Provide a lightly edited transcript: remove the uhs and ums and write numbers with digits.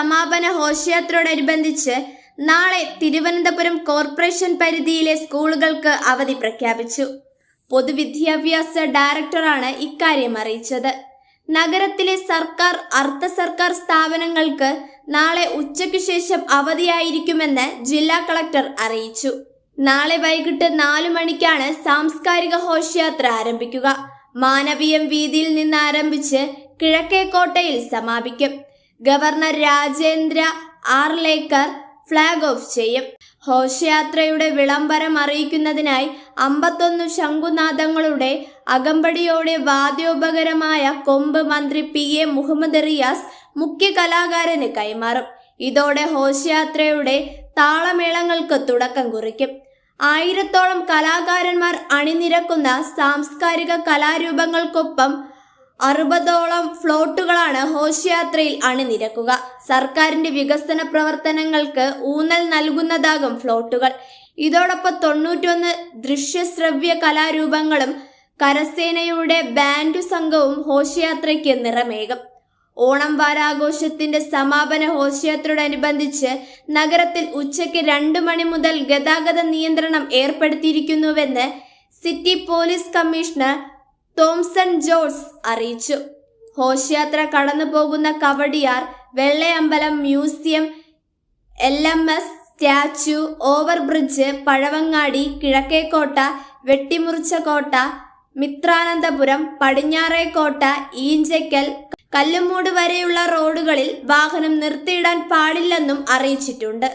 സമാപന ഘോഷയാത്രയോടനുബന്ധിച്ച് നാളെ തിരുവനന്തപുരം കോർപ്പറേഷൻ പരിധിയിലെ സ്കൂളുകൾക്ക് അവധി പ്രഖ്യാപിച്ചു. പൊതുവിദ്യാഭ്യാസ ഡയറക്ടറാണ് ഇക്കാര്യം അറിയിച്ചത്. നഗരത്തിലെ സർക്കാർ, അർദ്ധ സർക്കാർ സ്ഥാപനങ്ങൾക്ക് നാളെ ഉച്ചയ്ക്ക് ശേഷം അവധിയായിരിക്കുമെന്ന് ജില്ലാ കളക്ടർ അറിയിച്ചു. നാളെ വൈകിട്ട് 4 മണിക്കാണ് സാംസ്കാരിക ഘോഷയാത്ര ആരംഭിക്കുക. മാനവീയം വീതിയിൽ നിന്ന് ആരംഭിച്ച് കിഴക്കേക്കോട്ടയിൽ സമാപിക്കും. Governor Rajendra Arlekar flag off ചെയ്യും. ഘോഷയാത്രയുടെ വിളംബരം അറിയിക്കുന്നതിനായി 51 ശംഖുനാദങ്ങളുടെ അകമ്പടിയോടെ വാദ്യോപകരമായ കൊമ്പ് മന്ത്രി PA മുഹമ്മദ് റിയാസ് മുഖ്യ കലാകാരന് കൈമാറും. ഇതോടെ ഘോഷയാത്രയുടെ താളമേളങ്ങൾക്ക് തുടക്കം കുറിക്കും. 1000ഓളം കലാകാരന്മാർ അണിനിരക്കുന്ന സാംസ്കാരിക കലാരൂപങ്ങൾക്കൊപ്പം 60ഓളം ഫ്ലോട്ടുകളാണ് ഘോഷയാത്രയിൽ അണിനിരക്കുക. സർക്കാരിന്റെ വികസന പ്രവർത്തനങ്ങൾക്ക് ഊന്നൽ നൽകുന്നതാകും ഫ്ലോട്ടുകൾ. ഇതോടൊപ്പം 91 ദൃശ്യശ്രവ്യ കലാരൂപങ്ങളും കരസേനയുടെ ബാൻഡു സംഘവും ഘോഷയാത്രയ്ക്ക് നിറമേകും. ഓണം വാരാഘോഷത്തിന്റെ സമാപന ഘോഷയാത്രയോടനുബന്ധിച്ച് നഗരത്തിൽ ഉച്ചയ്ക്ക് 2 മണി മുതൽ ഗതാഗത നിയന്ത്രണം ഏർപ്പെടുത്തിയിരിക്കുന്നുവെന്ന് city police commissioner Thomson George അറിയിച്ചു. ഘോഷയാത്ര കടന്നു പോകുന്ന Kawdiar, Vellayambalam museum, LMS statue, overbridge, Pazhavangadi, Kizhakkekotta, Vettimurichakotta, Mithranandapuram, Padinjarekotta, Eenchakkal, Kallumoodu വരെയുള്ള റോഡുകളിൽ വാഹനം നിർത്തിയിടാൻ പാടില്ലെന്നും അറിയിച്ചിട്ടുണ്ട്.